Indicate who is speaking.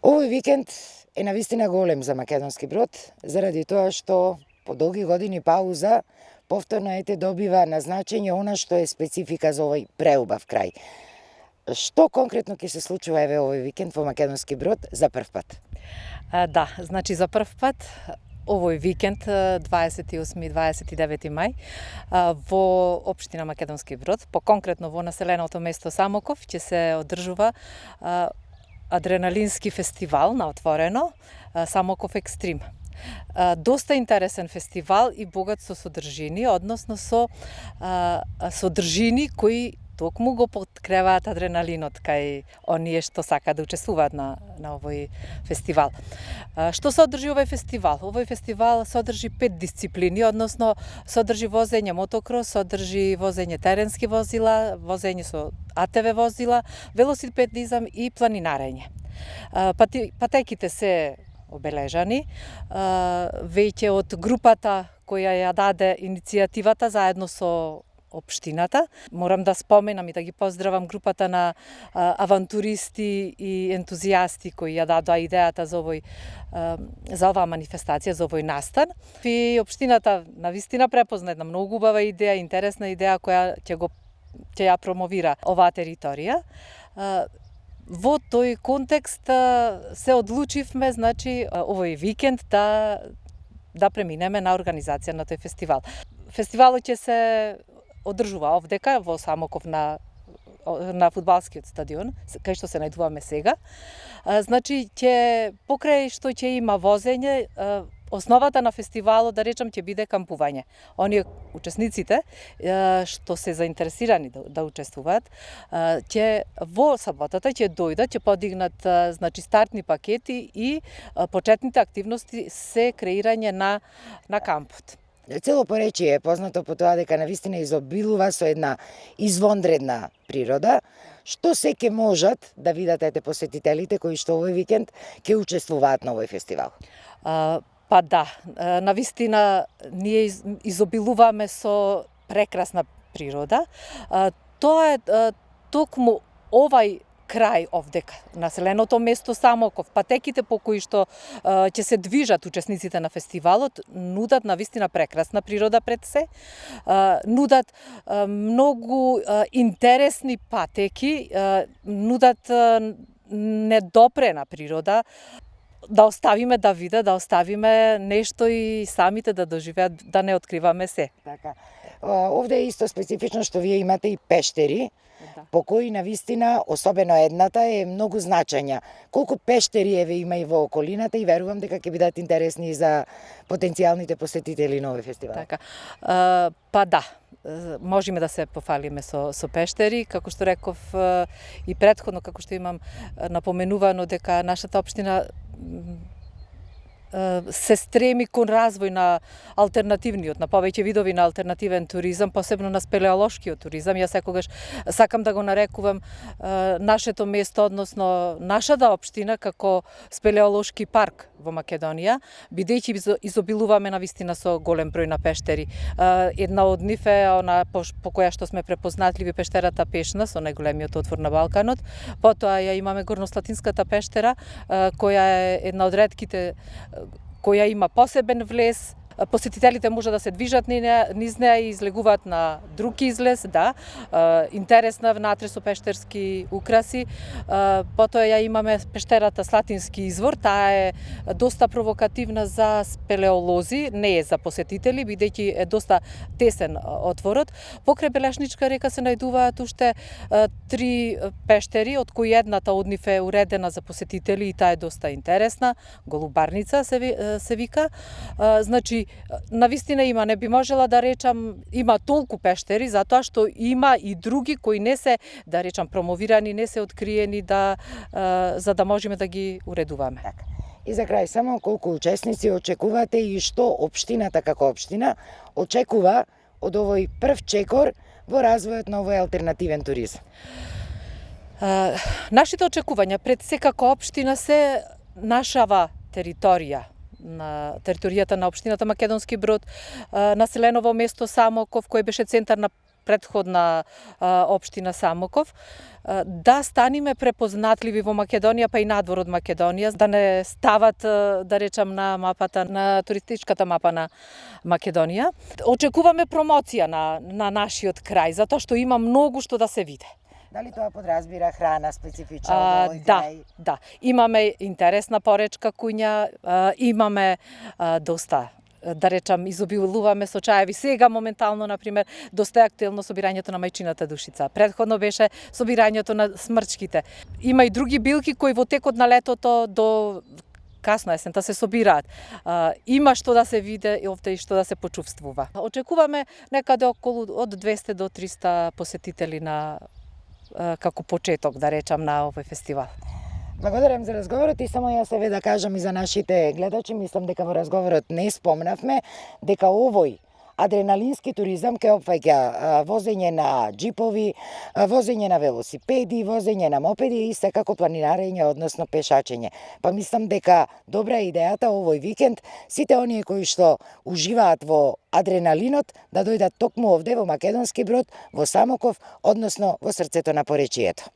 Speaker 1: Овој викенд е навистина голем за Македонски Брод, заради тоа што по долги години пауза повторно добива на значење она што е специфика за овој преубав крај. Што конкретно ќе се случува овој викенд во Македонски Брод за прв пат?
Speaker 2: Да, значи за прв пат овој викенд 28 и 29 мај во општина Македонски Брод, конкретно во населеното место Самоков, ќе се одржува адреналински фестивал на отворено, Самоков Екстрим. Доста интересен фестивал и богат со содржини, односно со содржини кои токму го подкреваат адреналинот кај оние што сакаат да учествуваат на овој фестивал. Што содржи овој фестивал? Овој фестивал содржи 5 дисциплини, односно содржи возење мотокрос, содржи возење теренски возила, возење со АТВ возила, велосипедизам и планинарење. Патеките се обележани, веќе од групата која ја даде иницијативата заедно со општината. Морам да споменам и да ги поздравам групата на авантуристи и ентузијасти кои ја дадоа идејата за оваа манифестација, за овој настан. И општината навистина препозна една многу убава идеја, интересна идеја која ќе ја промовира оваа територија. Во тој контекст се одлучивме, значи, овој викенд да преминеме на организација на тој фестивал. Фестивалот ќе се одржува овдека во Самоков на фудбалскиот стадион, кај што се најдуваме сега. Значи, покрај што ќе има возење, основата на фестивалот, да речам, ќе биде кампување. Оние учесниците што се заинтересирани да учествуваат, во саботата ќе дојдат, ќе подигнат значи стартни пакети и почетните активности се креирање на кампот.
Speaker 1: Цело поречие е познато по тоа дека навистина изобилува со една извонредна природа, што се ќе можат да видат посетителите кои што овој викенд ќе учествуваат на овој фестивал.
Speaker 2: Па да, навистина ние изобилуваме со прекрасна природа. Тоа е токму овај крај овдека, населеното место Самоков, патеките по кои што ќе се движат учесниците на фестивалот, нудат навистина прекрасна природа пред се, нудат многу интересни патеки, нудат недопрена природа, да оставиме да видат, да оставиме нешто и самите да доживеат, да не откриваме се.
Speaker 1: Така. Овде е исто специфично што вие имате и пештери, по кои навистина, особено едната, е многу значања. Колку пештери има и во околината и верувам дека ќе бидат интересни за потенцијалните посетители на овој фестивал.
Speaker 2: Така. Па да, можеме да се пофалиме со пештери, како што реков и претходно, како што имам напоменувано дека нашата општина се стреми кон развој на алтернативниот, на повеќе видови на алтернативен туризам, посебно на спелеолошкиот туризам. Јас секогаш сакам да го нарекувам нашето место, односно нашата општина како спелеолошки парк во Македонија, бидејќи изобилуваме навистина со голем број на пештери. Една од нив е она по која што сме препознатливи, пештерата Пешна со најголемиот отвор на Балканот. Потоа ја имаме Горнослатинската пештера, која е една од ретките која има посебен влез. Посетителите може да се движат низ неа и излегуваат на друг излез, да, интересна внатре со пештерски украси. Потоа ја имаме пештерата Слатински извор, таа е доста провокативна за спелеолози, не е за посетители, бидејќи е доста тесен отворот. Покрај Белешничка река се најдуваат уште 3 пештери, од кои едната од нив е уредена за посетители и таа е доста интересна, Голубарница се вика. Значи, навистина има, не би можела да речам, има толку пештери, затоа што има и други кои не се, да речам, промовирани, не се откриени, за да можеме да ги уредуваме.
Speaker 1: Така. И за крај, само колку учесници очекувате и што општината како општина очекува од овој прв чекор во развојот на овој алтернативен туризам?
Speaker 2: Нашите очекувања пред се како општина се нашава територија, на територијата на општината Македонски Брод, населено во место Самоков, кој беше центар на претходна општина Самоков, да станиме препознатливи во Македонија, па и надвор од Македонија, да не стават, да речам, на мапата, на туристичката мапа на Македонија. Очекуваме промоција на нашиот крај, затоа што има многу што да се види.
Speaker 1: Дали тоа подразбира храна специфична од овој крај?
Speaker 2: Да. Имаме интересна поречка куња, имаме доста, да речам, изобилуваме со чаеви. Сега моментално, например, доста е актуелно собирањето на мајчината душица. Предходно беше собирањето на смрчките. Има и други билки кои во текот на летото до касно есента се собираат. Има што да се види овде и што да се почувствува. Очекуваме некаде околу од 200 до 300 посетители на како почеток, да речам, на овој фестивал.
Speaker 1: Благодарам за разговорот и само јас еве да кажам и за нашите гледачи, мислам дека во разговорот не спомнавме дека овој адреналински туризам ќе опфаќа возење на джипови, возење на велосипеди, возење на мопеди и секако планинарење, односно пешачење. Па мислам дека добра е идејата овој викенд сите оние кои што уживаат во адреналинот да дојдат токму овде во Македонски Брод, во Самоков, односно во срцето на поречието.